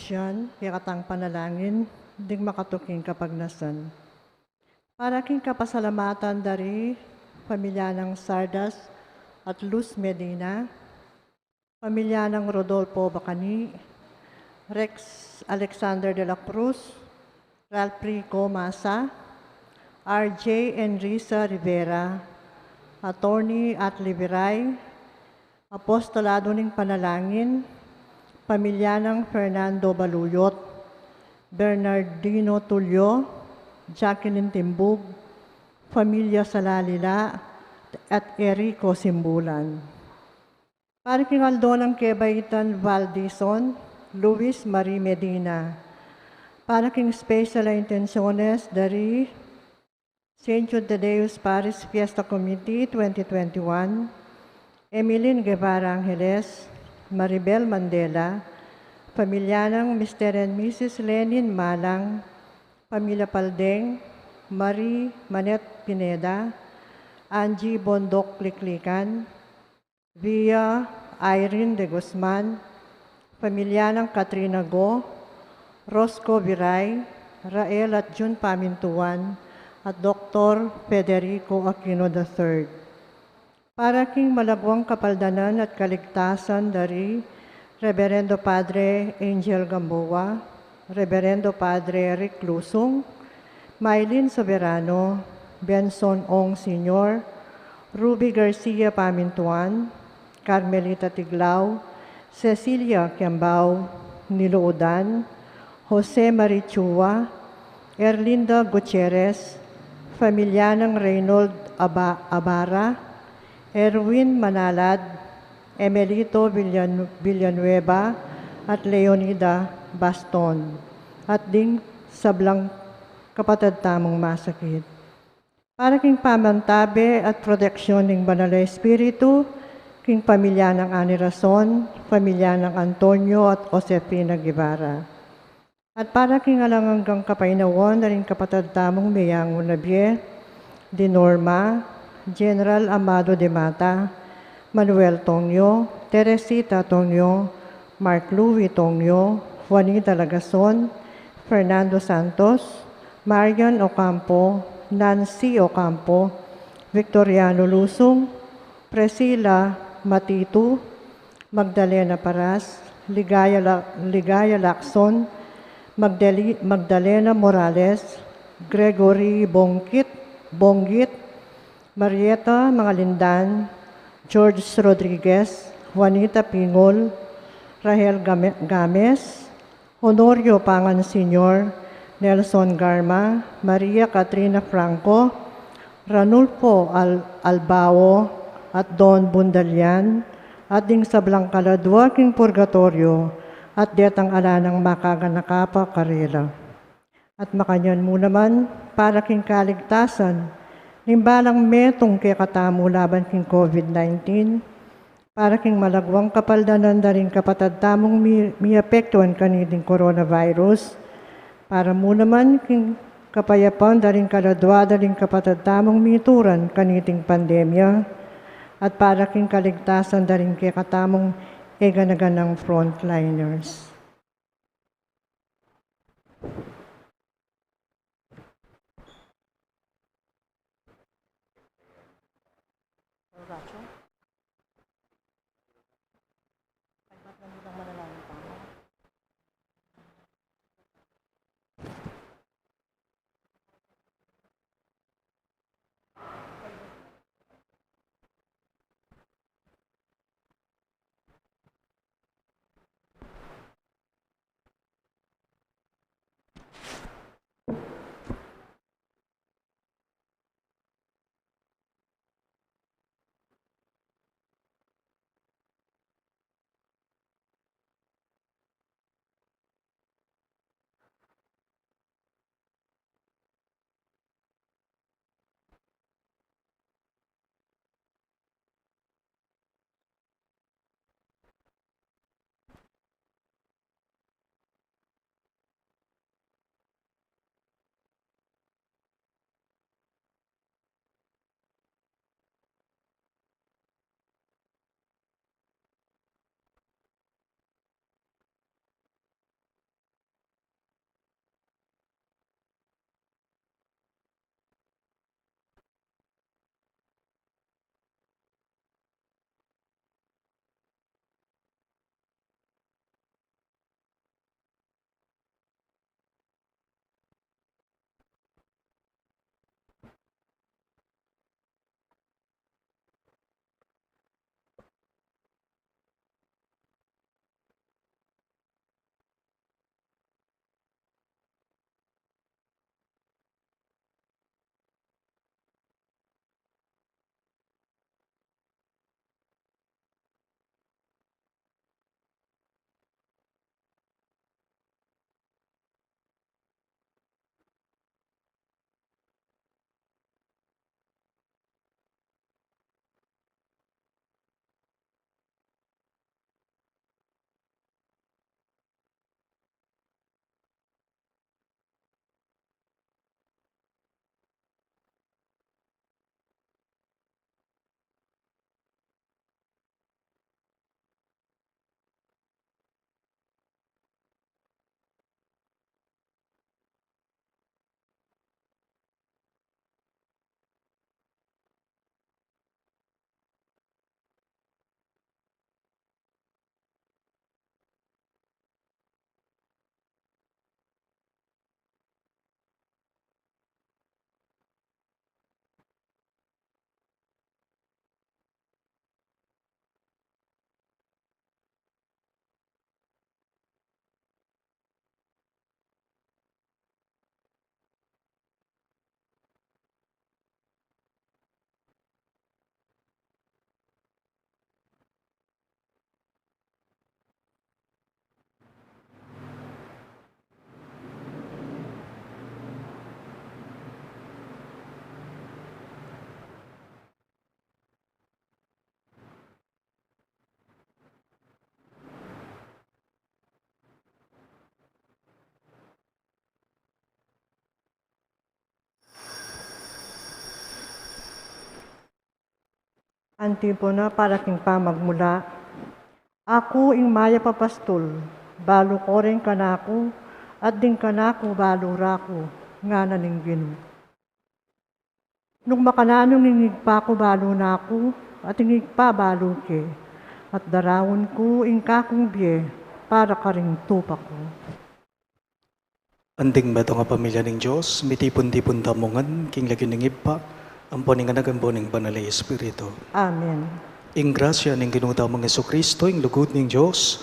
proteksyon, kikatang panalangin, ding makatuking kapagnasan. Para king kapasalamatan dari pamilya ng Sardas at Luz Medina, pamilya ng Rodolfo Bacani, Rex Alexander de la Cruz, Ralph Rico Masa, RJ Enrisa Rivera, Attorney Atli Viray, Apostolado ng Panalangin, pamilya ng Fernando Baluyot, Bernardino Tulio, Jacqueline Timbug, pamilya Salalila, at Erico Simbulan. Para king Aldo ng Quebaitan Valdison, Luis Marie Medina. Para king Special Intenciones dari St. Jude Deus Paris Fiesta Committee 2021, Emilyn Guevara Angeles, Maribel Mandela, pamilya ng Mr. and Mrs. Lenin Malang, pamilya Paldeng, Marie Manet Pineda, Angie Bondok Liklikan, Via Irene de Guzman, pamilya ng Katrina Go, Rosco Viray, Rael at June Pamintuan, at Dr. Federico Aquino III. Para king malagwang kapaldanan at kaligtasan dari Reverendo Padre Angel Gamboa, Reverendo Padre Rick Lusong, Mylene Soberano, Benson Ong Sr., Ruby Garcia Pamintuan, Carmelita Tiglao, Cecilia Kiambao, Niloodan, Jose Marichua, Erlinda Gutierrez, pamilya ng Reynold Abara, Erwin Manalad, Emelito Villanueva, at Leonida Baston, at ding sablang kapatid tamong masakit. Para king pamantabi at proteksyon ng Banal na Espiritu, king pamilya ng Ani Rason, pamilya ng Antonio at Josefina Guevara. At para king alanganggang kapainawan na rin kapatid tamong Mayang Unabie, Di Norma, General Amado de Mata, Manuel Tonyo, Teresita Tonyo, Mark Louis Tonyo, Juanita Lagason, Fernando Santos, Marian Ocampo, Nancy Ocampo, Victoriano Lusong, Priscilla Matitu, Magdalena Paras, Ligaya Lacson, Magdalena Morales, Gregory Bonggit, Marieta Mangalindan, George Rodriguez, Juanita Pingol, Rahel Games, Honorio Pangan Sr., Nelson Garma, Maria Katrina Franco, Ranulfo Albao, at Don Bundalian, at ding sablang kaladwa king purgatorio, at detang ala ng makaganakapa karela. At makanyan mo naman, para king kaligtasan, nimbalang metong kay katamu laban king COVID-19, para king malagwang kapaldanan na rin kapatad tamong miapektuan kaniting coronavirus, para mo naman king kapayapan na rin kaladwa na rin kapatad tamong mituran kaniting pandemya, at para king kaligtasan na rin kay katamong eganaganang frontliners. ang timpo na para king pamagmula. Ako ing maya papastol, balo ko rin kanako, at din kanako balo rako, nga naning Ginoo. Nung makananong ningigpa ko balo na ako, at ingigpa balo ke, at darawon ko ing kakong biye, para ka ring tupa ko. Anding beto nga pamilya ng Diyos, mitipon-tipon tamongan, king lagi ng ipa, ang poning anagambo ng banalay Espiritu. Amen. Ing grasya ng ginutamang Jesucristo, ing lugod ng Diyos,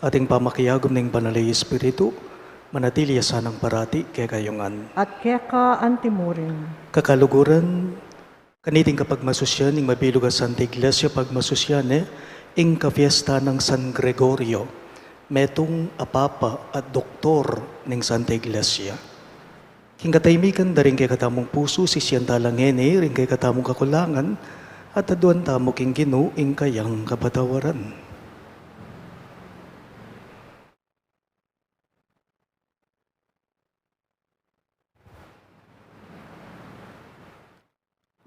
ating pamakiyagom ng banalay Espiritu, manatili sanang parati kaya kayongan. At keka antimurin. Kakaluguran, kaniting kapag masusyan, ing mabilog sa Santa Iglesia pag masusyan, ing kafiesta ng San Gregorio, metong apapa at doktor ng Santa Iglesia. King kataymikan da rin kay katamong puso, si siyan talangene, rin kay katamong kakulangan, at aduan tamo king Ginoo ing kayang kapatawaran.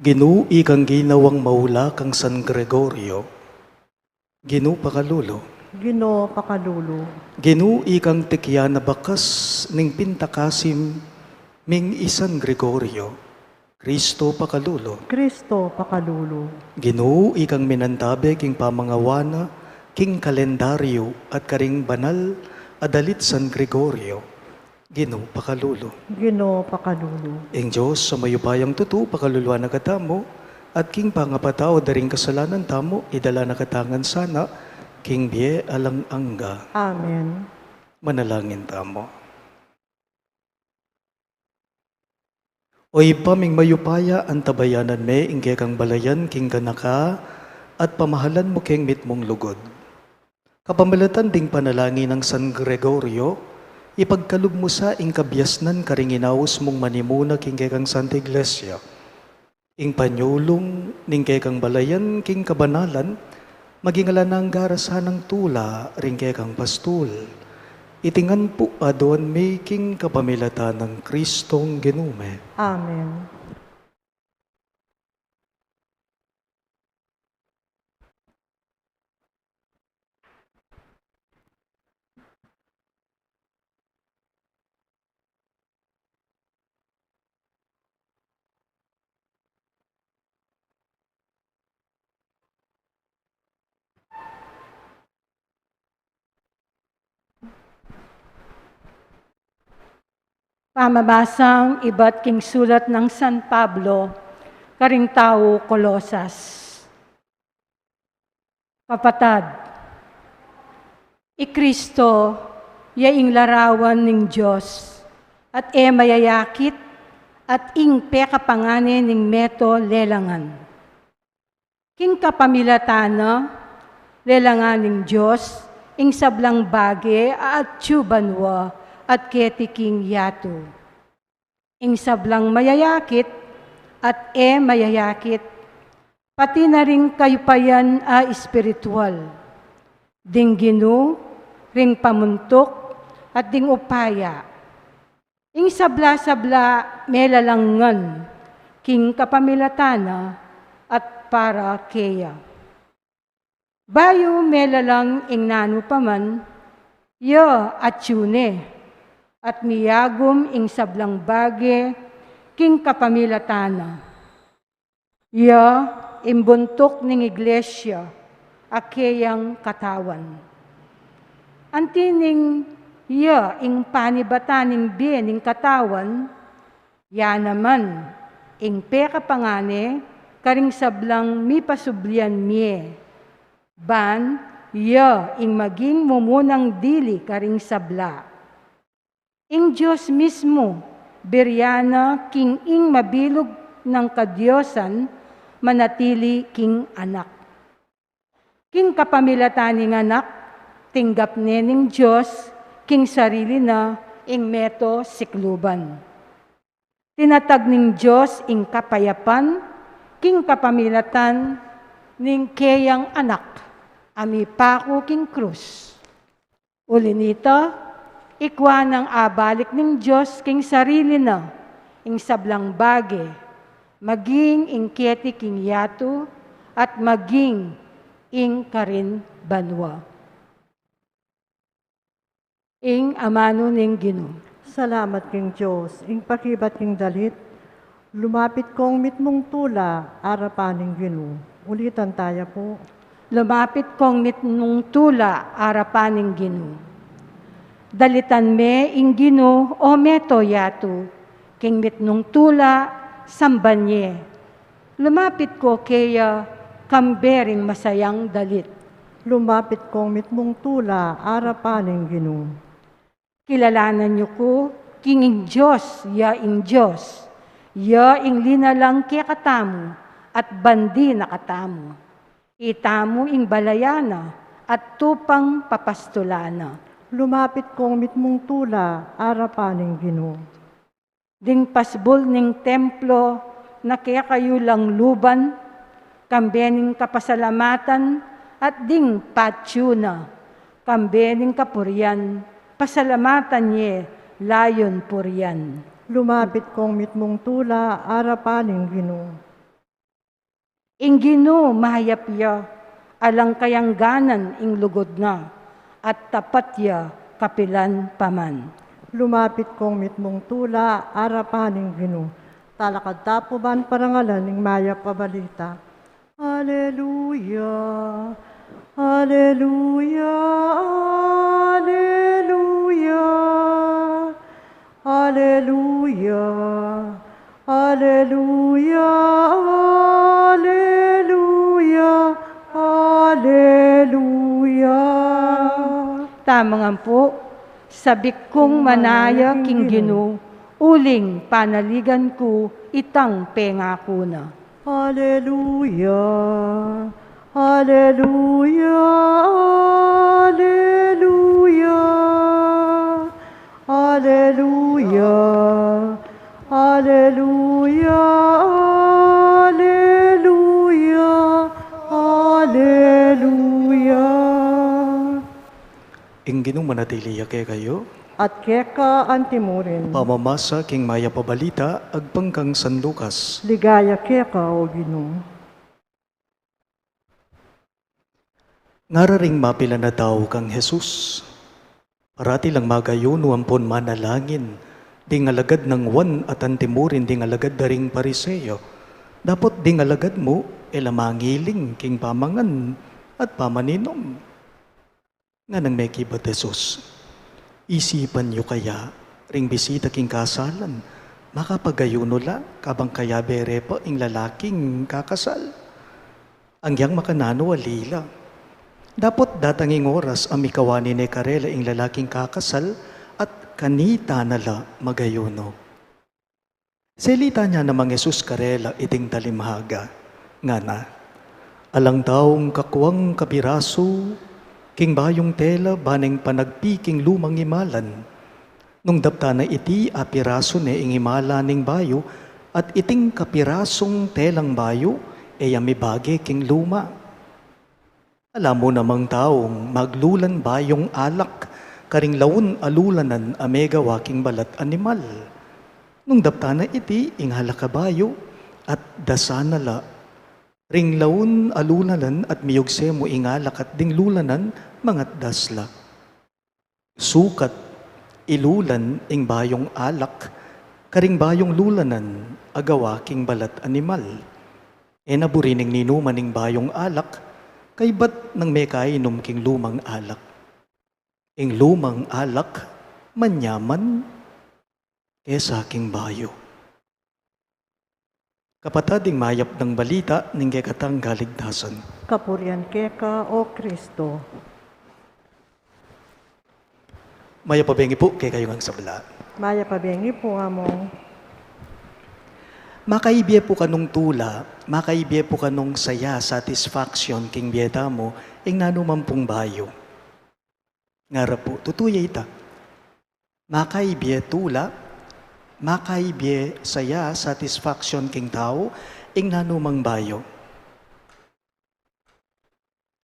Ginoo ikang ginawang maula kang San Gregorio, Ginoo pakalulo. Ginoo pakalulo. Ginoo ikang tikya na bakas ning pintakasim ming isan Gregorio, Kristo pakalulo. Kristo pakalulo. Ginoo ikang minantabe king pamangawana, king kalendaryo at karing banal adalit San Gregorio, Ginoo pakalulo. Ginoo pakalulo. Ing Diyos sa mayupayang tutu pakaluluan na katamo, at king pangapatao daring kasalanan tamo, idala na katangan sana, king biye alang angga. Amen. Manalangin tamo. Oy paming mayupaya ang tabayanan me, ingke kang balayan, king ganaka, at pamahalan mo keng mitmong lugod. Kapamalatan ding panalangin ng San Gregorio, ipagkalug mo sa ing kabyasnan karing inaus mong manimuna king kang Santa Iglesia. Ing panyulong ning kang balayan, king kabanalan, maging alanang garasan ng tula, ring kang pastul. Itingan po adon making kapamilatan ng Kristong Ginume. Amen. Pamabasang iba't king sulat ng San Pablo, karing tao Kolosas. Kapatad, Kristo yaing larawan ng Diyos, at mayayakit at ing pekapangane ning meto lelangan. King kapamilatana, lelangan ng Diyos, ing sablang bage at tsubanwa, at ketiking yato. Ing sablang mayayakit at mayayakit, pati na rin kayupayan a espiritual. Ding Ginoo, ring pamuntok at ding upaya. Ing sabla-sabla melalangan, king kapamilatana at para keya. Bayo melalang ing nano paman, at yune, at miyagom ing sablang bage, king kapamilatana. Imbuntok ning iglesia, akeyang katawan. Antining ing panibataning bien ing katawan, naman ing pekapangane, karing sablang mipasublian miye. Ban, ing maging mumunang dili karing sabla. Ing Diyos mismo, biryana king ing mabilog ng kadyosan, manatili king anak. King kapamilatan ning anak, tinggap ning Diyos, king sarili na ing meto sikluban. Tinatag ning Diyos ing kapayapan, king kapamilatan ning keyang anak, ami pako king krus. Uli nito, ikwa ng abalik ng Diyos king sarili na, ing sablang bage, maging ing keti king yato, at maging ing karin banwa. Ing amano ning Ginoo. Salamat king Diyos, ing pakibat king dalit, lumapit kong mitmong tula, arapaning Ginoo. Ulitan tayo po. Lumapit kong mitnong tula arapaning Ginoo. Dalitan me ing Ginoo o meto yato, king mitnong tula sambanye. Lumapit ko kaya kambering masayang dalit. Lumapit kong mitmong tula, arapaning Ginoo. Kilalanan niyo ko, king ing Diyos, ya ing Diyos, ya ing linalang kaya katamu, at bandi na katamu. Itamu ing balayana, at tupang papastulana. Lumapit kong mitmong tula, arapaning Ginoo. Ding pasbol ning templo, na kaya kayo lang luban, kambening kapasalamatan, at ding patyuna, kambening kapuryan, pasalamatan niya, layon puryan. Lumapit kong mitmong tula, arapaning Ginoo. Ing Ginoo mahayapya, alang kayangganan ing lugod na, at tapatya kapilan paman. Lumapit kong mitmong tula, arapaning Ginoo. Talakad tapuban parangalan ning maya pabalita. Alleluia, Alleluia, Alleluia, Alleluia, Alleluia, Alleluia, Alleluia. Tama nga po, sabik kong manaya king Ginoo, uling panaligan ko itang pengako na. Alleluia, Alleluia, Alleluia, Alleluia, Alleluia, Alleluia, Alleluia. Ing Ginoo manatili kay kayo, At keka antimurin, pamamasa king maya pabalita, agpangkang San Lucas. ligaya keka o Ginoo. Ngararing mapila na daw kang Jesus. Parati lang magayono ampon manalangin, di ngalagad ng wan at antimurin, di ngalagad daring pariseyo. Dapat di ngalagad mo, elamangiling king pamangan at pamaninom. Nga nang may kibat Jesus. Isipan niyo kaya, ring bisita king kasalan, makapagayuno la, kabang kaya bere pa ing lalaking kakasal. Ang yang makanano alila. Dapat datanging oras ang mikawani ni Karela ing lalaking kakasal at kanita nala magayuno. Selita niya namang Jesus Karela iting talimhaga, nga na, alang taong kakuwang kapiraso, king bayong tela baneng panagpiking lumang imalan. Nung dapta na iti apiraso ne ing imala ning bayo at iting kapirasong telang bayo e yamibagi king luma. Alam mo namang taong maglulan bayong alak karing laun alulanan amega waking balat animal. Nung dapta na iti ing halakabayo at dasanala ring laun alulanan at miyugse mo ingalak at ding lulanan mangat dasla. Sukat ilulan ing bayong alak, karing bayong lulanan, agawa king balat animal. E naburining ninuman ing bayong alak, kay ba't nang may kainom king lumang alak? Ing lumang alak, manyaman, kesa king bayo. Kapatading mayap ng balita, ning katang galigtasan. Kapurian keka o Kristo. Maya pabengi po kay kayo ang sabla. Maya pabengi po among Makaibye po kanong tula, makaibye po kanong saya, satisfaction, king biyeta mo, ing nanuman pong bayo. Ngara po, tutuya ita. Makaibye tula, makaibye saya, satisfaction, king tao, ing nanumang bayo.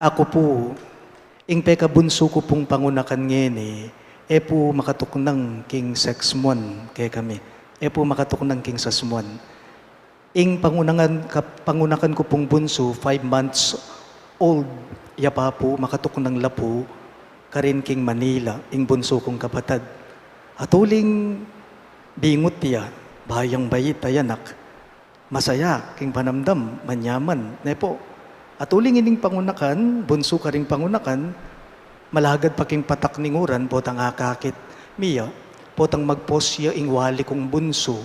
Ako po, ing pekabunso ko pong pangunakan ngeni, e po makatuknang king sex mon kay kami. E po makatuknang king sasmon. Ing pangunakan ko pong bunso, 5 months old, yapa po, makatok ng lapo, karin king Manila, ing bunso kong kapatad. Atuling bingot tiya, bayang bayit tayanak, masaya, king panamdam, manyaman, nepo. Atuling ining pangunakan, bunso ka ring pangunakan, malagad pa king patak ninguran, potang akakit, miya, potang magpost siya ing wali kong bunso,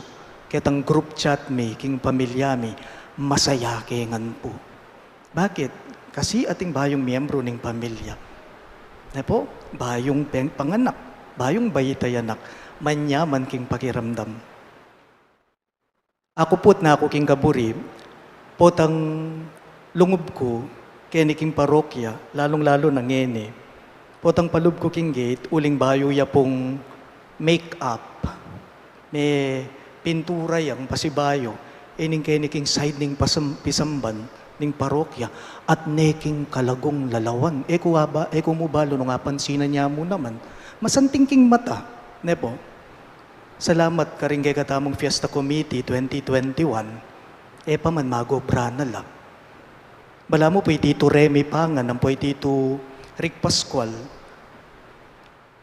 ketang group chat mi, king pamilya mi, masaya kengan po. Bakit? Kasi ating bayong miyembro ng pamilya. Nepo, bayong panganak, bayong bayitayanak, manyaman king pakiramdam. Ako po't na ako king kaburi, potang lungub ko, keni king parokya, lalong-lalo na ngene. Potang palub ko king gate, uling bayo ya pong make-up. May pintura yang pasibayo, ining keni king side ning pisamban, ning parokya, at neking kalagong lalawan. Eko mo balo nung apansinan niya mo naman, masanting king mata, nepo. Salamat ka rin kay katamong Fiesta Committee 2021, paman magobra na lang. Bala mo po Tito Remy Pangan, ang po Tito Rick Pascual,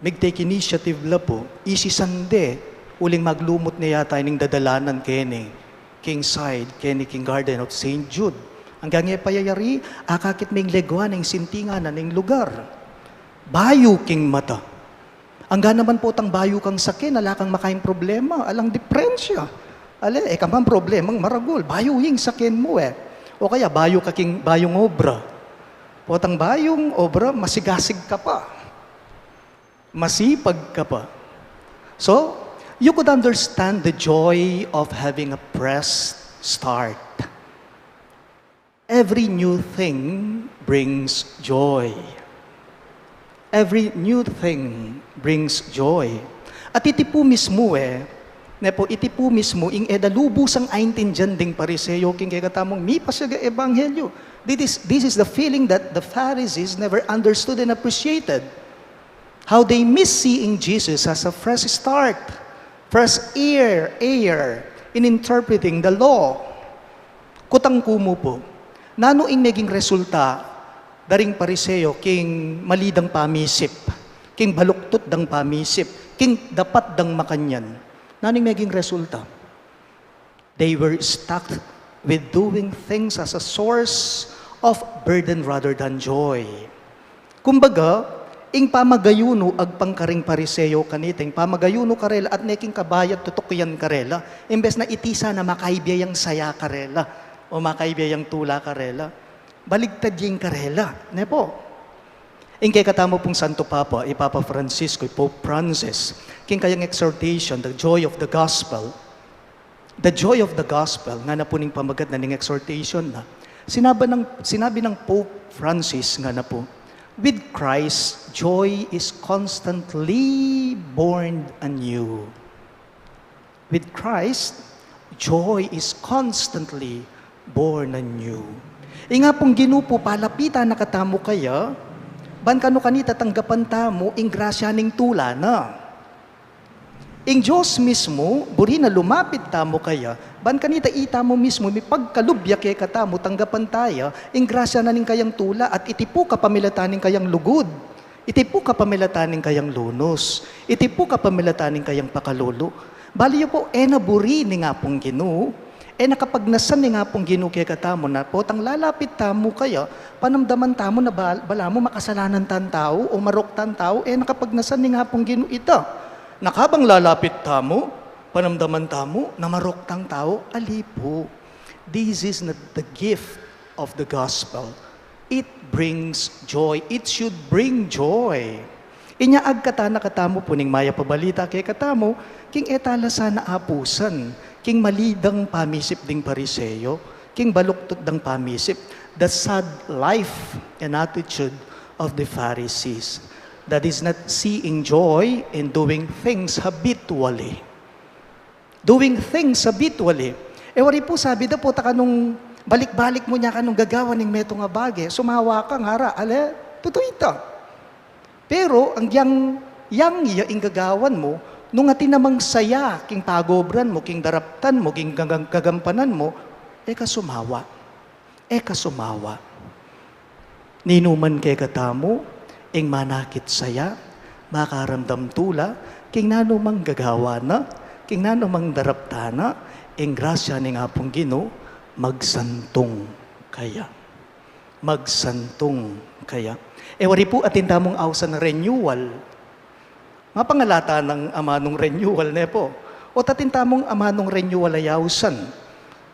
mag-take initiative la po, isi sande, uling maglumot niya yata ning dadalanan kene, King Side, kene King Garden of St. Jude. Hanggang payayari, akakit may legwa ng sintingan ng lugar. Bayo king mata. Hanggang naman po tang bayo kang sakin, ala kang makaing problema, alang diferensya. Ale, kamang problemang maragol, bayo yung sakin mo eh. O kaya bayo ka king bayong obra. Potang bayong obra, masigasig ka pa. Masipag ka pa. So, you could understand the joy of having a fresh start. Every new thing brings joy. Every new thing brings joy. At iti po mismo nepo iti po mismo ing edalubusang aintindihan ding pariseyo king kagatamong mi pasyaga ebanghelyo. This is the feeling that the Pharisees never understood and appreciated. How they miss seeing Jesus as a fresh start, fresh air in interpreting the law. Kutang kumo po, nano ing naging resulta daring pariseyo king malidang pamisip, king baluktot dang pamisip, king dapat dang makanyan. Naning naging resulta? They were stuck with doing things as a source of burden rather than joy. Kumbaga, ing pamagayuno ag pangkaring pariseyo kaniting pamagayuno karela at neking kabayat tutukyan karela imbes na itisa na makaibiyang saya karela o makaibiyang tula karela baligtad yung karela nepo ing kay katamo pong Santo Papa Papa Francisco Pope Francis king kayang exhortation the joy of the gospel nga na po ning pamagat na ning exhortation na sinabi ng Pope Francis nga na po, with Christ, joy is constantly born anew. With Christ, joy is constantly born anew. Nga pong ginupo, palapitan nakatamo kaya, ban kano kanita tanggapan tamo, ing grasya ning tula na. Ing Diyos mismo, buri na lumapit tamo kaya, ban kanita ita mo mismo, may pagkalubya kaya katamo, tanggapan tayo, ing grasya na ning kayang tula, at itipo ka pamilataning kayang lugod, itipo ka pamilataning kayang lunos, itipo ka pamilataning kayang pakalolo. Baliyo po, naburi ni nga pong Ginoo, nakapagnasan ni nga pong Ginoo kaya katamo na po, tang lalapit tamo kaya, panamdaman tamo na bala mo makasalanan tan tao, o marok tan tao, nakapagnasan ni nga pong Ginoo ita. Nakabang lalapit tamo, panamdaman tamo, na maroktang tao, alipo. This is not the gift of the gospel. It brings joy. It should bring joy. Inyaag katana katamo po ning maya pabalita kay katamo, king etala sana apusan, king malidang pamisip ding pariseyo, king baluktot dang pamisip, the sad life and attitude of the Pharisees. That is not seeing joy in doing things habitually. Doing things habitually. Wari po sabi da po, taka nung balik-balik mo niya ka nung gagawa ng meto nga bagay, sumawa ka nga ra, totoo ito. Pero, ang yang ing gagawan mo, nung ati namang saya, king pagobran mo, king daraptan mo, king gagampanan mo, eka sumawa. Eka sumawa. Ninuman kay katamo, ing manakit saya, makaramdam tula, king nanumang gagawa na, king nanumang darapta na, ing grasya ni nga pong Ginoo, magsantong kaya. Magsantong kaya. Wari po atin tamong awsan na renewal. Mapangalata ng amanong renewal na po. O tatin tamong amanong renewal ay awsan.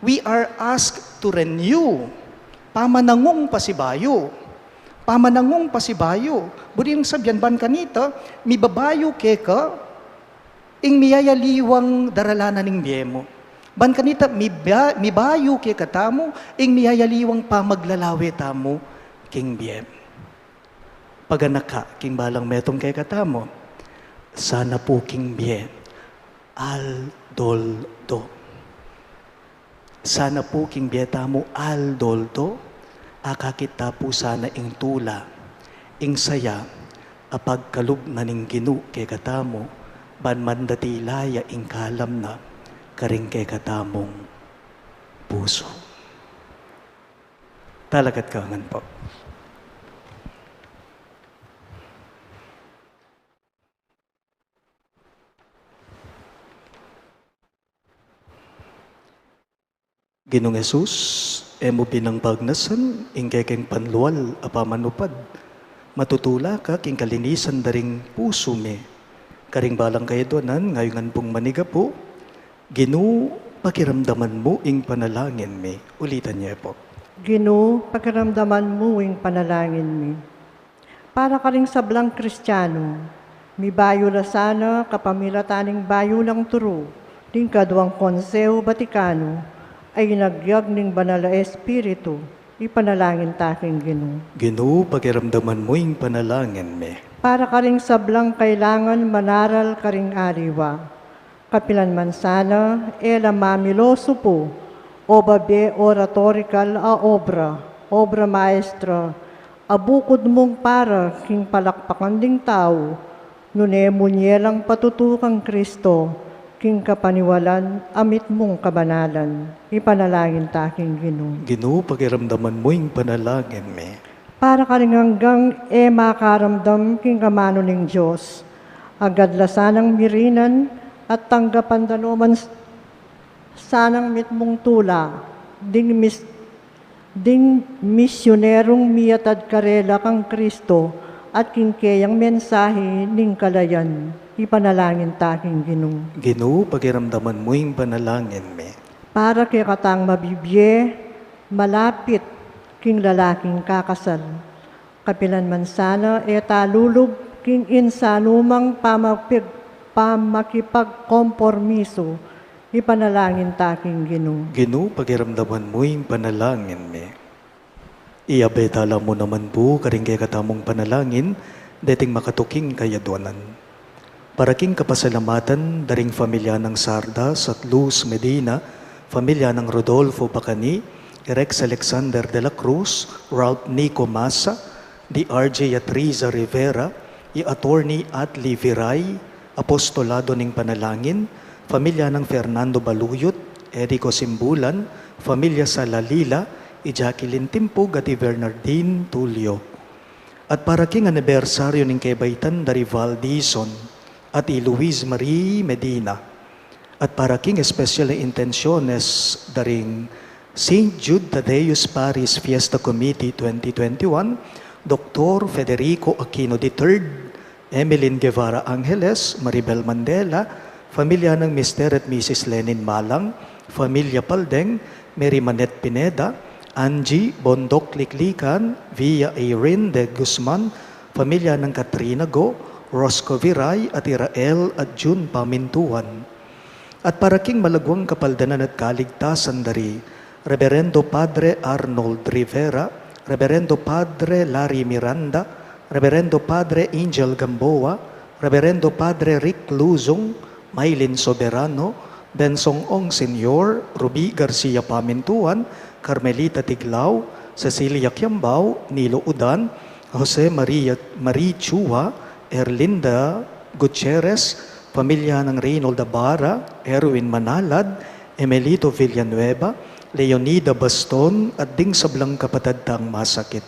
We are asked to renew. Pamanangong pasibayo. Pamanangong pasibayo. Budi yung sabyan ban kanita, mibabayo keka, ing miyayaliwang daralanan ng biyemo. Ban kanita, mibayo keka tamo, ing miyayaliwang pamaglalawi tamo, king biyem. Paganaka, king balang metong keka tamo, sana po king biyem, aldoldo. Sana po king biyeta mo aldoldo, akakita po sana ing tula, ing saya, apag kalub na ning Ginoo kay katamo, ban mandatilaya ing kalam na, karing kay katamong puso. Talagat kangan po. Ginong Jesus, emo binang pagnasan, ingkay keng panluwal, apamanupad. Matutula ka, king kalinisan daring puso me. Karing balang kayo doanan, ngayon pong maniga po, Ginoo, pakiramdaman mo ing panalangin me. Ulitan niya po. Ginoo, pakiramdaman mo ing panalangin mi. Para ka ring sablang Kristiyano, mi bayo la sana kapamilataning bayo ng turo, ding kaduang Konseo Vaticano, ay nagyag ning banal na Espiritu, ipanalangin taking Ginoo. Ginoo, pakiramdaman mo ing panalangin me. Para ka ring sablang kailangan manaral ka ring ariwa, kapilan man sana, ela mamiloso po, o babe oratorical a obra maestra, abukod mong para king palakpakan ding tao, nunemo lang patutukang Kristo, king kapaniwalan, amit mong kabanalan, ipanalangin taking Ginoo. Ginoo, pakiramdaman mo ing panalangin me. Para ka rin hanggang makaramdam king kamano ng Diyos, agad lasanang mirinan at tanggapan danuman sanang mitmong tula, ding misyonerong miyatad karela kang Kristo at king kayang mensahe ning kalayan, ipanalangin taking Ginoo. Ginoo, pakiramdaman mo ing panalangin me. Para kay katang mabibye, malapit king lalaking kakasal. Kapilan man sana, talulog king insanumang pamakipagkompormiso, ipanalangin taking Ginoo. Ginoo, pakiramdaman mo ing panalangin me. Iabetala mo naman po, karing kay katamong panalangin, dating makatuking kayaduanan. Para king kapasalamatan, daring familia ng Sardas at Luz Medina, familia ng Rodolfo Bacani, Rex Alexander de la Cruz, Ralph Nico Masa, di RJ Atriza Rivera, i-attorney Atli Viray, apostolado ng panalangin, familia ng Fernando Baluyot, Erico Simbulan, familia sa Lalila, i-Jacqueline Timpug at i-Bernardine Tulio. At para king anibersaryo ng kebaitan dari Valdizon at i-Luis Marie Medina. At para king special intenciones daring St. Jude Tadeus Paris Fiesta Committee 2021, Dr. Federico Aquino III, Emeline Guevara Angeles, Maribel Mandela, familia ng Mr. at Mrs. Lenin Malang, familia Paldeng, Mary Manette Pineda, Angie Bondok Liklikan, Via Irene de Guzman, familia ng Katrina Go, Roscoe Viray at Irael at June Pamintuan. At para king malagwang kapaldanan at kaligtasan dari Reverendo Padre Arnold Rivera, Reverendo Padre Larry Miranda, Reverendo Padre Angel Gamboa, Reverendo Padre Rick Luzong, Maylin Soberano, Bensong Ong Senior, Ruby Garcia Pamintuan, Carmelita Tiglao, Cecilia Kiambao, Nilo Udan, Jose Marie Chua, Erlinda Gutierrez, pamilya ng Reynolda Barra, Erwin Manalad, Emelito Villanueva, Leonida Baston at ding sablang kapatid tang masakit.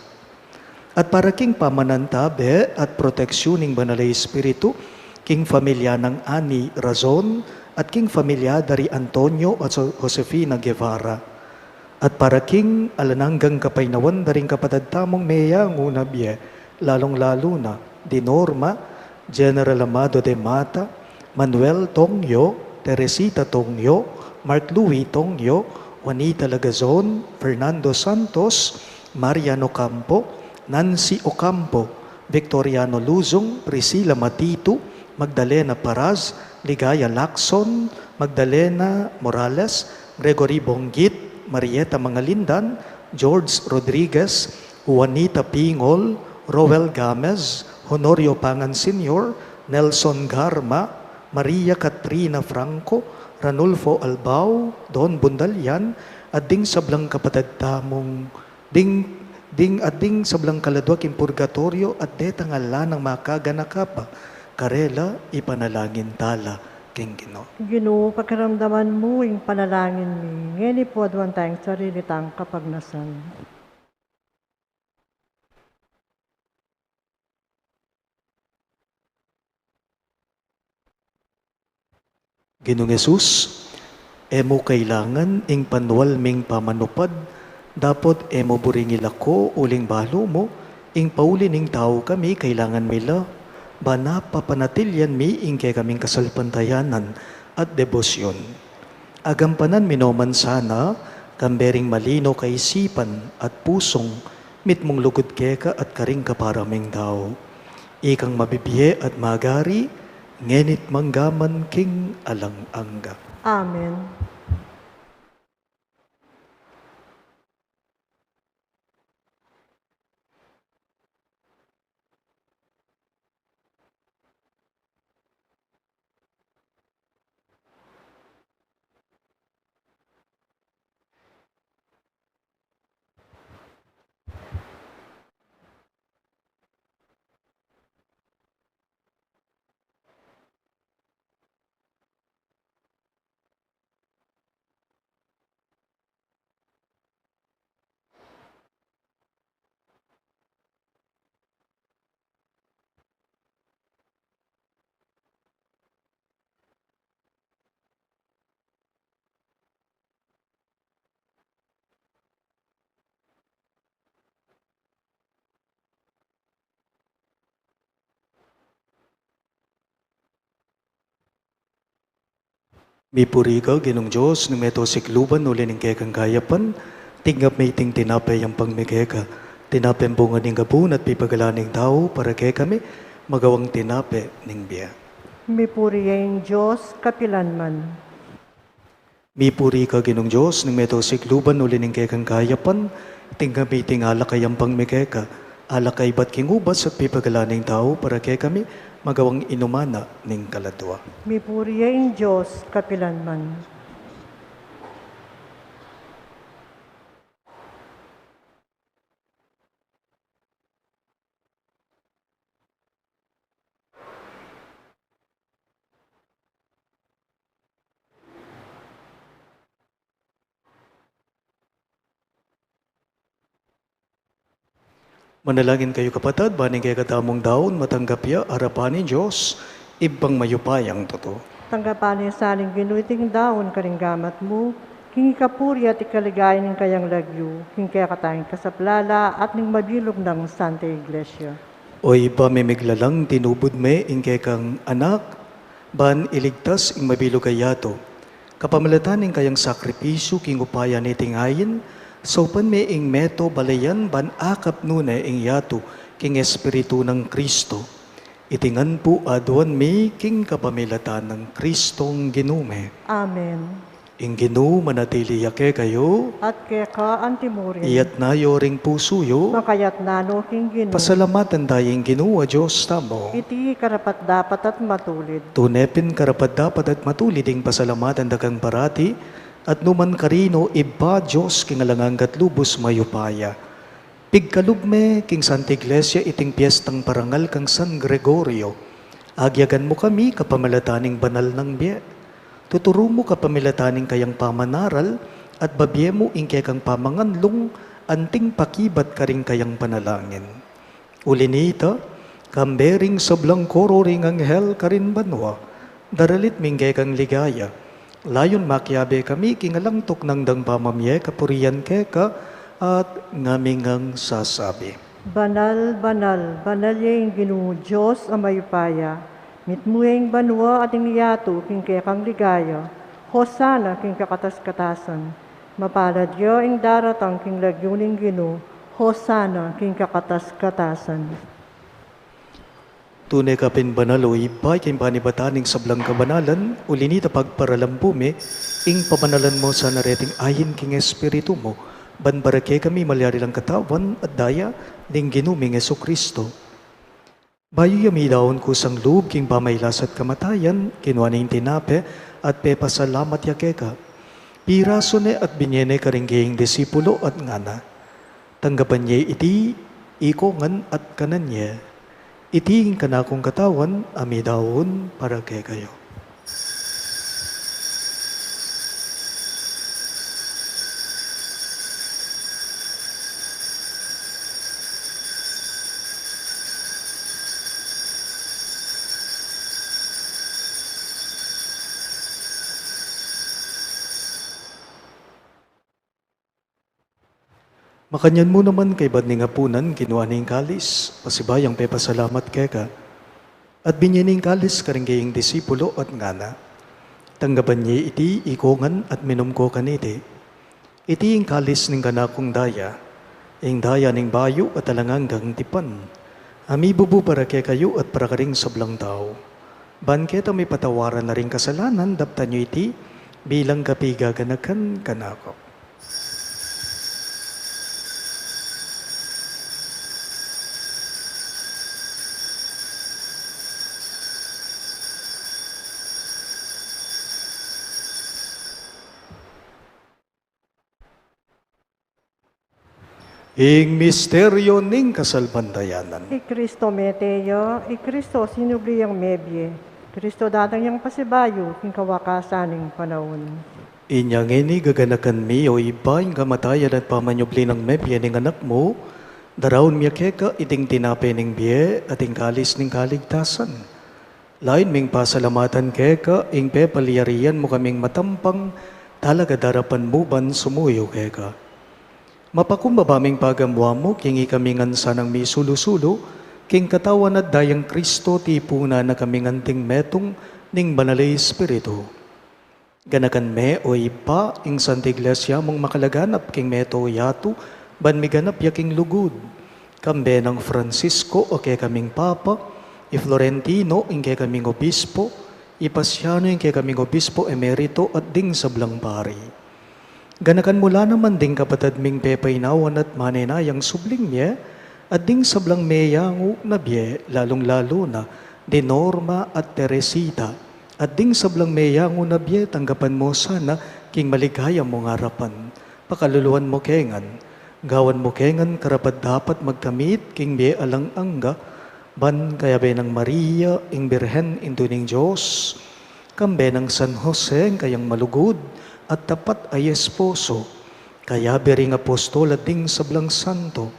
At para king pamanantabe at proteksyoning banalay espiritu, king familia ng Ani Razon at king familia dari Antonio at Josefina Guevara. At para king alananggang kapaynawan daring kapatid tamong meya ngunabye, lalong-lalo na di Norma, General Amado de Mata, Manuel Tongyo, Teresita Tongyo, Mark Louis Tongyo, Juanita Lagazon, Fernando Santos, Mariano Campo, Nancy Ocampo, Victoriano Luzong, Priscilla Matito, Magdalena Paraz, Ligaya Lacson, Magdalena Morales, Gregory Bonggit, Marieta Mangalindan, George Rodriguez, Juanita Pingol, Roel Gamez, Honorio Pangan Sr., Nelson Garma, Maria Katrina Franco, Ranulfo Albao, Don Bundalian, at ding sablang kapatid tamong, ding sablang kaladwa king purgatorio at detangala ng makaganakapa, karela ipanalangin tala king Ginoo. Ginoo, pagkaramdaman mo yung panalangin mi, ngeni po adwan tayong sarili tang kapagnasan. Ginoong Jesus, emo kailangan ing panwal ming pamanupad, dapat emo buringil ako uling balo mo, ing pauli ning tao kami kailangan mila, bana papanatilyan mi ing kay kaming kasalpantayanan at debosyon. Agampanan minoman sana, kambering malino kaisipan at pusong, mitmong lugod keka at karing kaparaming tao. Ikang mabibiye at magari, ngenit manggaman king alang-angga. Amen. Mipuriga, Ginong Diyos, ng meto sikluban uli ng kekang gayapan, tingap may ting tinapay ang pangmigeka, tinapay ang bunga ng gabun at pipagalaning tao para kay kami, magawang tinape ning biya. Mipuriyain Diyos, kapilanman. Mipuri ka, Ginong Diyos, ng meto sikluban uli ng kekang gayapan, tingap may ting alakay ang pangmigeka, alakay ba't kingubas at pipagalaning tao para kay kami, magawang inumana ning kaladwa. Mipuriyain Diyos, kapilanman. Manalangin kayo kapatid, baning kay katamong daon, matanggap ya, harapanin Diyos, ibang mayupayang totoo. Tanggapan niya sa aling ginuiting daon karinggamat mo, king ikapuri at ikaligay ng kayang lagyo, king kaya katayang kasaplala at ning mabilog ng Santa Iglesia. Oy pamimiglalang tinubod me, ingkay kang anak, ban iligtas ing mabilog kayato. Kapamalatan ing kayang sakripisyo, king upaya ni tingayin, so pan me ing meto balayan ban akap nuna ing yato king espiritu ng Kristo. Itingan po aduan me king kapamilatan ng Kristong ginume. Amen. Ing ginu manatili yake kayo, At kaya ka antimurin, iyat na yoring pusuyo, makayat nano king ginu, pasalamatan tayong ginu a Diyos tamo. iti karapat dapat at matulid. Tunepin karapat dapat at matulid ing pasalamatan dagang parati, at numan karino iba Diyos kingalangang katlubos mayupaya. Pigkalugme king Santa Iglesia iting piyestang parangal kang San Gregorio. Agyagan mo kami kapamilataning banal ng biye. Tuturo mo kapamilataning kayang pamanaral, at babyemo ingke kang pamanganlong anting pakibat karing kayang panalangin. Uli nita, kambering sablang koro ring anghel karin banwa, daralit mingge kang ligaya. Layon makyabe kami kingalangtok ng dang pamamye kapurian keka at ngamingang sasabi. Banal, banal, banal yung Ginoo Diyos ang mayupaya. Mitmueng banwa at iniyato king kang ligaya. Hosana king kakatas-katasan. Mapalad yo ing daratang king lagyuning Ginoo. Hosana king kakatas-katasan. Tunay ka pinbanalo, ibay kayong panibataning sablang kabanalan, ulinita pagparalampume, ing pamanalan mo sa nareting ayin king espiritu mo, banbarake kami malyari lang katawan at daya, ning ginuming Yesu Kristo. Bayo yami daon kusang loob king pamaylas at kamatayan, kinuha ning tinape, at pepasalamat yakeka. Piraso ne at binyene karingging disipulo at ngana. Tanggapan niya iti, ikongan at kanan niya. Iting kanakong katawan, amidawon para kay kayo. Makanyan mo naman kay bad ning apunan, kinuha ning kalis, pasibayang pepasalamat keka. At binyaning kalis karinggaying disipulo at ngana. Tanggapan niya iti, ikongan at minom ko kaniti. Iti ing kalis ning kanakong daya, ing daya ning bayo at alanganggang tipan. Amibubu para kay kayo at para karing sablang tao. Banketa may patawaran na ring kasalanan, daptan nyo iti, bilang kapigaganakan kanako. Ing misteryo ning kasalbandayanan. Kristo meteyo, Kristo sinubliyang mebye. Kristo datang yang pasibayo, king kawakasaning panahon. Inyang ini gaganakan mi o iba yung kamatayan at pamanyubli ng mebye ning anak mo, darawon miya keka iting tinape ning biye at ing kalis ning kaligtasan. Lain ming pasalamatan keka, ing pepaliyarian mo kaming matampang, talaga darapan mo ban sumuyo keka. Mapakumbabaming pagamwa mo, kingi kami ngansanang may sulusulo, king katawan at dayang Kristo tipuna na kami nganting metong ning banalay espiritu. Ganakan me o ipa, ing Santa Iglesia mong makalaganap king meto yato, ban miganap yaking lugod. Kambe ng Francisco o kay kaming Papa, i Florentino ing kay kaming obispo, i Pasiano ing kay kaming obispo emerito at ding sablang pari. Ganakan mula naman ding kapatad ming pepaynawan at manenayang subling niya, at ding sablang meyangu na biye, lalong-lalo na, di Norma at Teresita, at ding sablang meyangu na biye, tanggapan mo sana, king maligaya mong harapan, pakaluluan mo kengan, gawan mo kengan, karapat dapat magkamit, king biye alang angga, ban kaya be ng Maria, ing Birhen, induning Diyos, kambe ng San Jose, kayang malugod, at tapat ay esposo, kaya bering apostol at ding sablang santo,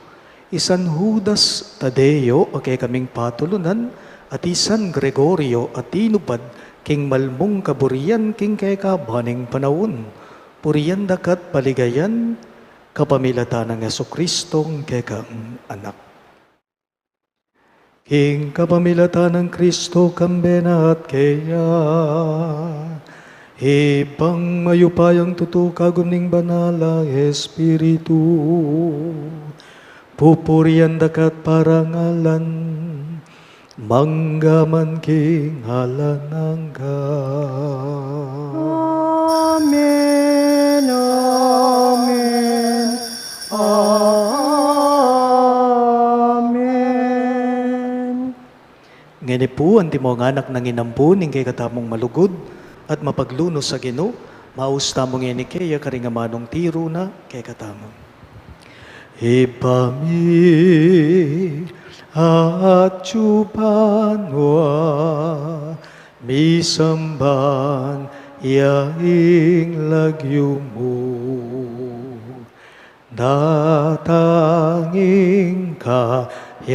isan Judas Tadeo o kay kaming patulunan, at isan Gregorio at inupad, king malmong kaburian king kay kabaning panawon, puriyan dakat paligayan, kapamilatan ng Jesucristong kay kang anak. King kapamilatan ng Kristo kambena at kaya, ibang mayupayang tutukagom ning banala Espiritu, pupurian dakat parangalan, manggaman king halanangga. Amen, amen, amen. Ngani po, anti mo ang anak ng inampo, ning kay katamong malugod, at mapagluno sa Ginoo, mausta mong inikaya karingamanong tiro na kay katamong. Ipami at chupanwa, misamban yaing lagyo mo. Datanging kayarian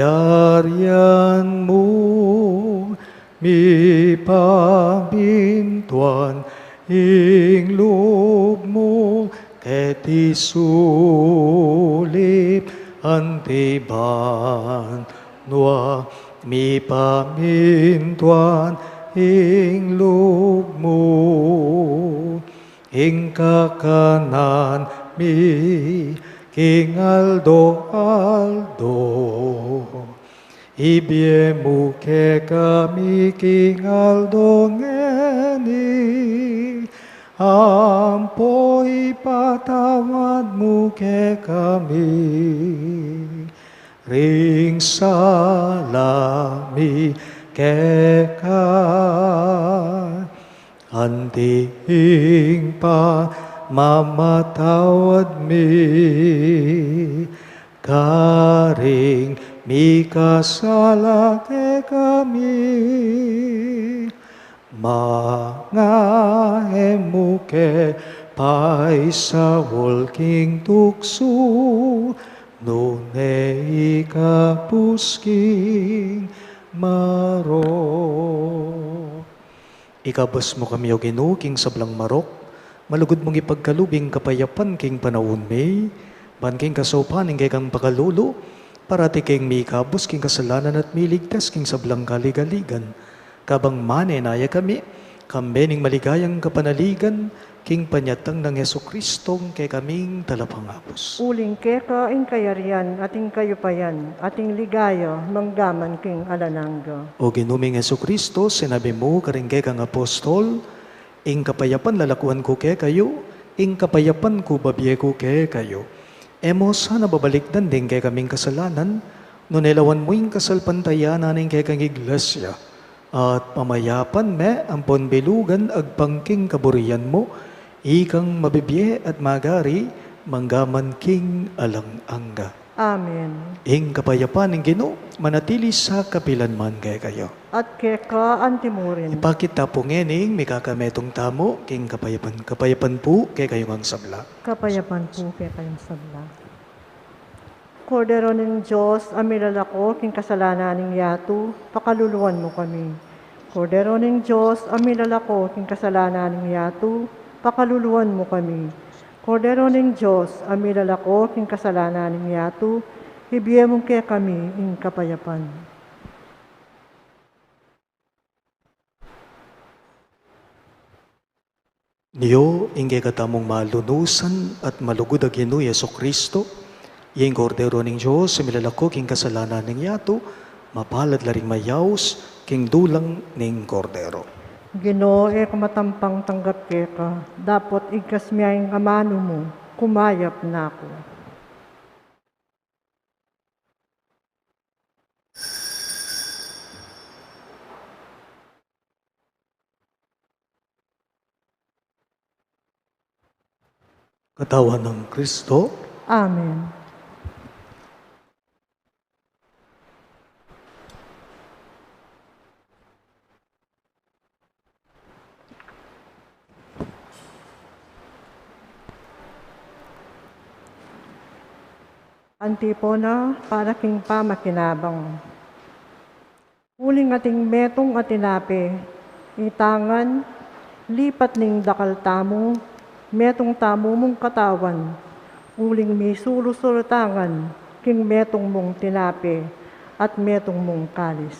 mo, mi pamintuan ing loob mo, ket isulip antiban noa, mi pamintuan ing loob mo, ing kakanan mi King Aldo, ibiemu ke kami King Aldo ngeni, ampo ipatawad mo ke kami, ring salami ke ka, anting pa mamatawad mi, karing mi kasala ke kami, mga emuke paisa walking tukso, nune ikapusking maro. Ikabas mo kami o Ginoo king sablang marok, malugod mong ipagkalubing kapayapan king panahon may, ban king kasaupan ing kang pakalulo, parati king may kabos king kasalanan at miligtas king sablang kaligaligan. Kabang manenaya kami, kambening maligayang kapanaligan, king panyatang ng Yesu Kristong kay kaming talapangapos. Uling keka ing kayarian ating kayupayan, ating ligaya, manggaman king alanangga. O ginuming Yesu Kristo, sinabi mo karingge kang apostol, ing kapayapan lalakuan ko ke kayo, ing kapayapan ko babye ko ke kayo. Emo sana babalikdan din kay kaming kasalanan, no nelawan mo ing kasalpantayanan ing kay kang iglesia, at pamayapan me ang ponbelugan agpangking kaburian mo, ikang mabibye at magari, manggaman king alang angga. Amen. Ing kapayapan ng Ginoo, manatili sa kapilanman kay kayo. At keka antimurin. Ipakita po ngening, may kakametong tamo, king kapayapan. Kapayapan po kay kayo ang sabla. Kapayapan po kay kayong sabla. Kordero ng Diyos, amilalako, king kasalanan ng yato, pakaluluwan mo kami. Kordero ng Diyos, amilalako, king kasalanan ng yato, pakaluluwan mo kami. Kordero ng Diyos, amilalako, king kasalanan ng yato, hibiye mong kaya kami, ing kapayapan. Niyo, ingge katamong malunusan at malugod ang Ginoo Yesu Kristo, iyeng kordero ng Diyos, amilalako, king kasalanan ng yato, mapalad laring mayaws, king dulang ning kordero. Ginoo, kumatampang tanggap keka, dapat igkas miyang amano mo, kumayap na ako. Katawan ng Kristo, Amen. Antipona, para king pamakinabang. Uling ating metong atinape, itangan, lipat ning dakal tamo, metong tamo mong katawan, uling may sulusultangan, king metong mong tinape, at metong mong kalis.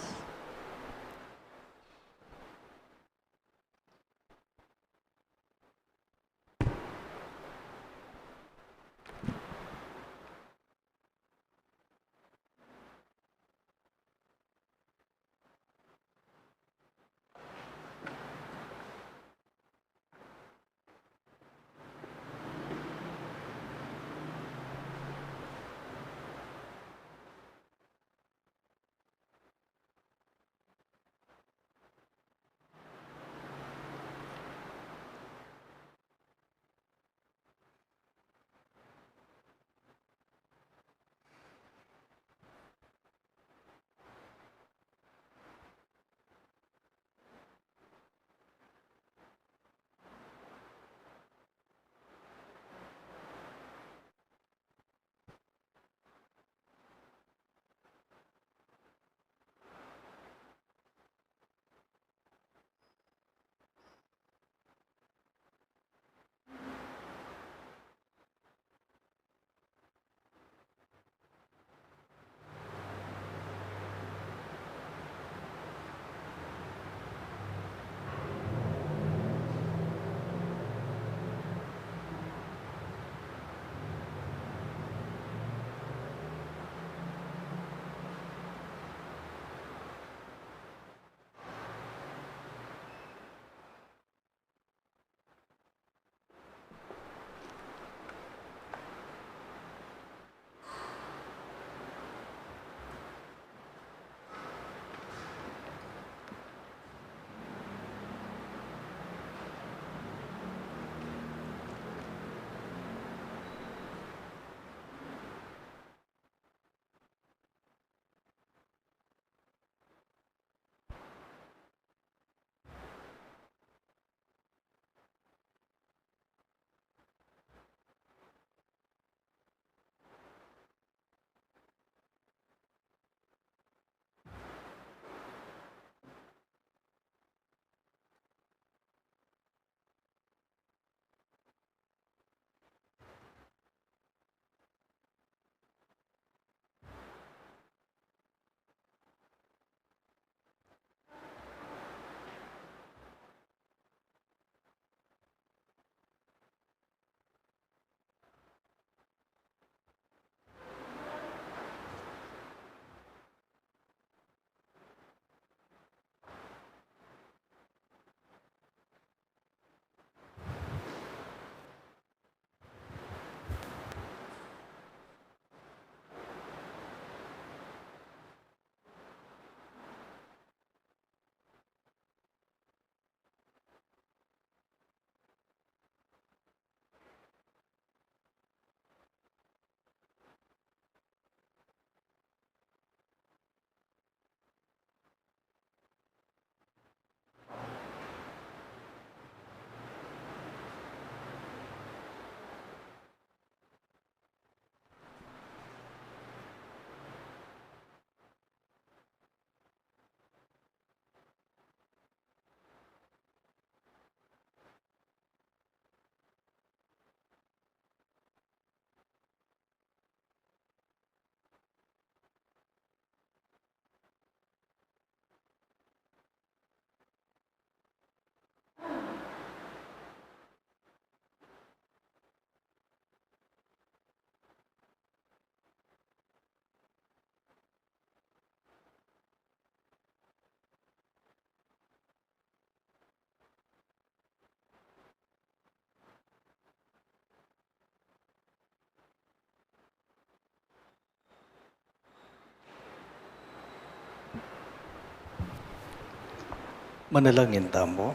Manalangin tamo.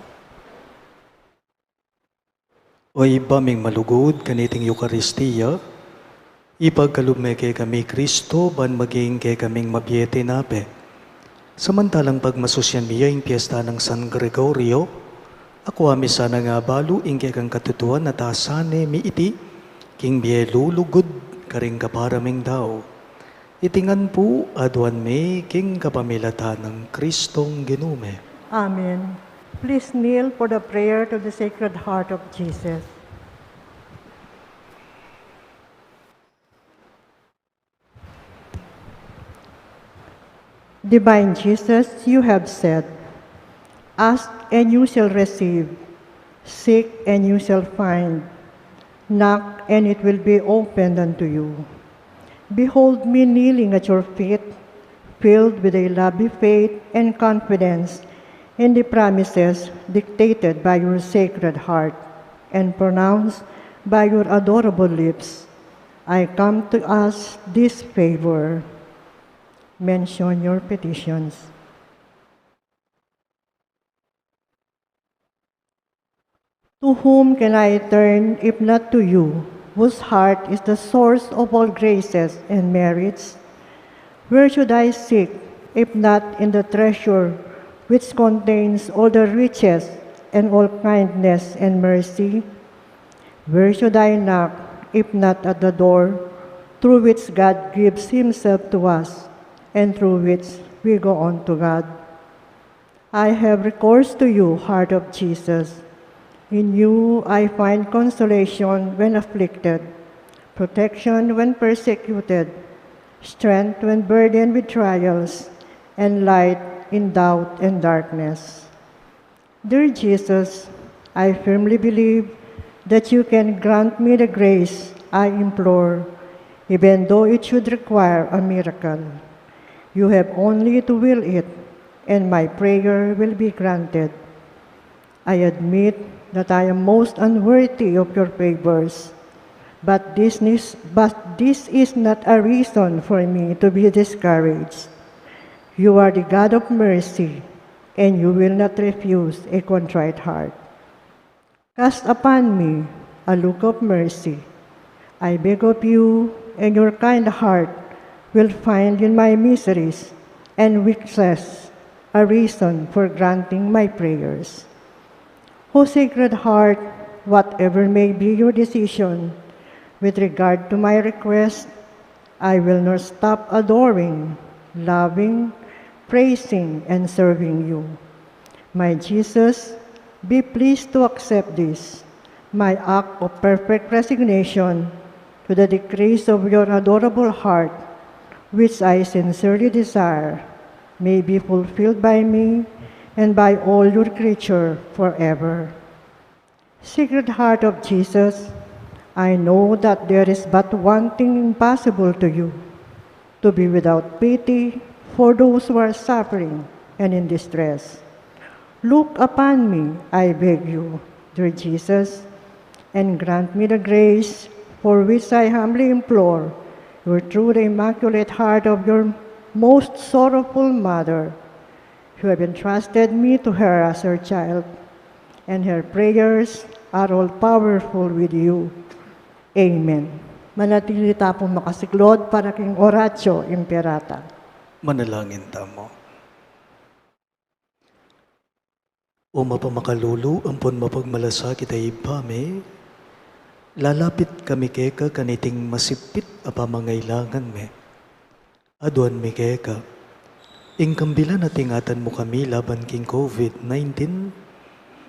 O ibaming malugod kaniting Eukaristiya, ipagkalume kay kami Kristo, ban maging kay kaming mabiyete nape. Samantalang pagmasusyan miya yung piyesta ng San Gregorio, ako ami sana nga balo ingke kang katutuan na tasane mi iti, king biye lulugod karing kaparaming daw. Itingan po adwan me king kapamilatan ng Kristong ginume. Amen. Please kneel for the prayer to the Sacred Heart of Jesus. Divine Jesus, you have said, ask and you shall receive, seek and you shall find, knock and it will be opened unto you. Behold me kneeling at your feet, filled with a lovely faith and confidence in the promises dictated by your Sacred Heart and pronounced by your adorable lips. I come to ask this favor. Mention your petitions. To whom can I turn if not to you, whose heart is the source of all graces and merits? Where should I seek if not in the treasure which contains all the riches and all kindness and mercy? Where should I knock if not at the door through which God gives himself to us and through which we go on to God? I have recourse to you, Heart of Jesus. In you I find consolation when afflicted, protection when persecuted, strength when burdened with trials, and light in doubt and darkness. Dear Jesus, I firmly believe that you can grant me the grace I implore, even though it should require a miracle. You have only to will it, and my prayer will be granted. I admit that I am most unworthy of your favors, but this is not a reason for me to be discouraged. You are the God of mercy, and you will not refuse a contrite heart. Cast upon me a look of mercy. I beg of you, and your kind heart will find in my miseries and weakness a reason for granting my prayers. O Sacred Heart, whatever may be your decision with regard to my request, I will not stop adoring, loving, praising, and serving you. My Jesus, be pleased to accept this, my act of perfect resignation to the decrees of your adorable heart, which I sincerely desire may be fulfilled by me and by all your creature forever. Sacred Heart of Jesus, I know that there is but one thing impossible to you, to be without pity for those who are suffering and in distress. Look upon me, I beg you, dear Jesus, and grant me the grace for which I humbly implore you through the Immaculate Heart of your most sorrowful Mother, who have entrusted me to her as her child, and her prayers are all powerful with you. Amen. Manatili tapong makasiklod para king Oratio Imperata. Manalangin tamo. O mapamakalulu, ampon mapagmalasa kita ibame, lalapit kami keka kaniting masipit apamangailangan me. Aduan mi keka, ingkambila na tingatan mo kami laban king COVID-19,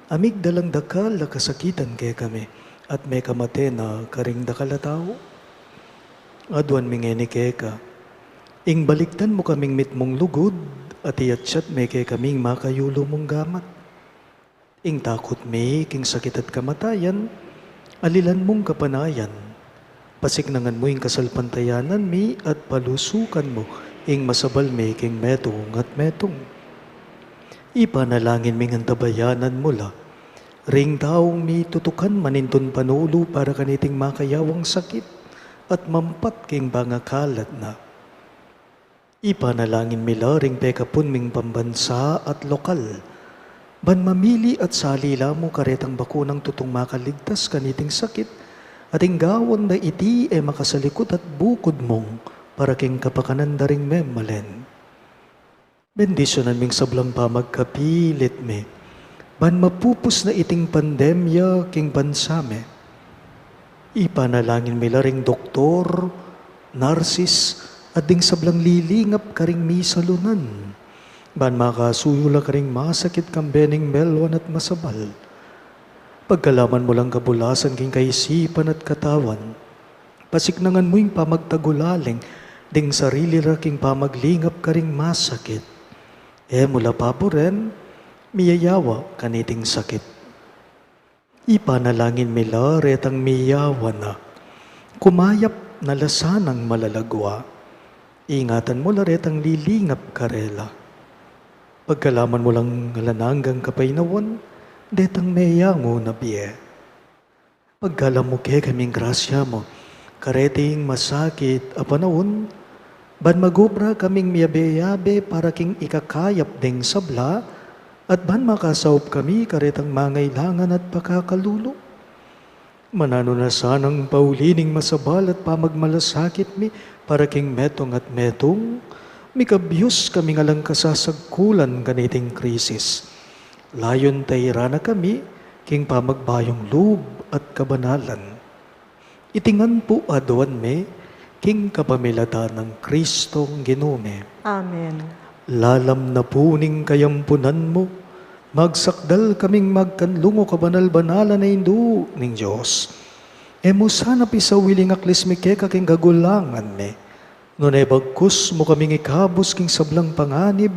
amig dalang dakal na kasakitan kaya kami, at may kamate na karing dakalataw. Aduan mi ngeni keka, ing baliktan mo kaming mitmong lugod, at iyatsat may kaya kaming makayulo mong gamat. Ing takot mi, king sakit at kamatayan, alilan mong kapanayan, pasignangan mo ing kasalpantayanan mi, at palusukan mo, ing masabal mi king metong at metong. Ipanalangin mi ng tabayanan mula, ring taong mi tutukan maninton panulo para kaniting makayawang sakit at mampat king bangakalat na. Ipanalangin mila ring pekapun ming pambansa at lokal, Ban mamili at salila mo karetang bakunang tutong makaligtas kaniting sakit, at inggawan na iti makasalikot at bukod mong para king kapakanan daring memalen. Bendisyonan ming sablang pa magkapilit me, ban mapupus na iting pandemya king bansame. Ipanalangin mi laring doktor, narsis, at ding sablang lilingap karing misalunan. Ban makasuyula karing masakit kang bening melwan at masabal. Pagkalaman mo lang kabulasan king kaisipan at katawan, pasiknangan mo yung pamagtagulaling, ding sarili ra king pamaglingap karing masakit. Mula papo ren, miyayawa kaniting sakit. Ipanalangin mila retang miyawa na, kumayap na lasanang malalagwa. Ingatan mo la retang lilingap karela. Pagkalaman mo lang ngalananggang kapainawan, detang meyango na biye. Pagkalam mo ke kaming grasya mo, kareting masakit a panahon, ban magubra kaming miyabe-yabe para king ikakayap ding sabla, at ban makasaup kami karetang mangailangan at pakakalulo. Manano na sanang paulining masabal at pamagmalasakit mi para king metong at metong, mikabiyos kami nga lang kasasagkulan ganiting krisis. Layon tayra na kami, king pamagbayong loob at kabanalan. Itingan po aduan me, king kapamilata ng Kristong Ginome. Amen. Lalam na puning kayampunan mo, magsakdal kaming magkanlungo kabanal-banalan na indu ning Diyos. Emo sana pisawiling aklis mi ke kaking gagulangan me, nunay bagkus mo kaming ikabos king sablang panganib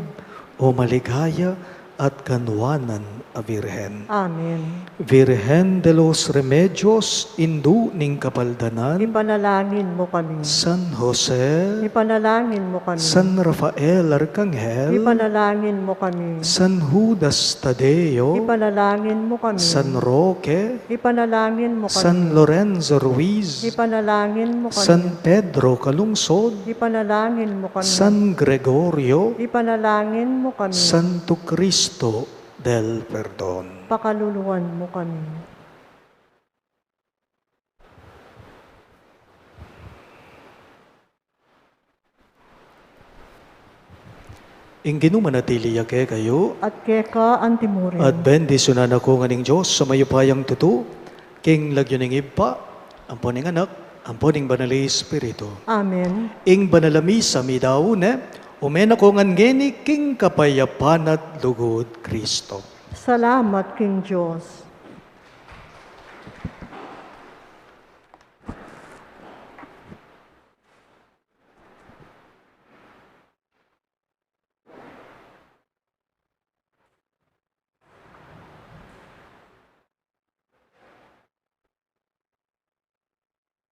o maligaya at kanwanan a Virhen. Amen. Virhen de los Remedios, indu ning kapaldanan, Ipanalangin mo kami. San Jose, Ipanalangin mo kami. San Rafael Arcangel, Ipanalangin mo kami. San Judas Tadeo, Ipanalangin mo kami. San Roque, Ipanalangin mo kami. San Lorenzo Ruiz, Ipanalangin mo kami. San Pedro Calungsod, Ipanalangin mo kami. San Gregorio, Ipanalangin mo kami. Santo Cristo del Perdon. Pakaluluwan mo kami. Inginu manatili yake kayo, At keka antimurin. at bendisyonan ako nga ning Diyos sa mayupayang tuto, king lagyo ning ipa, amponing anak, amponing banali Espiritu. Amen. Ing banalami sa midaune, umen ako ngani king kapayapan at lugod Kristo. Salamat, King Diyos.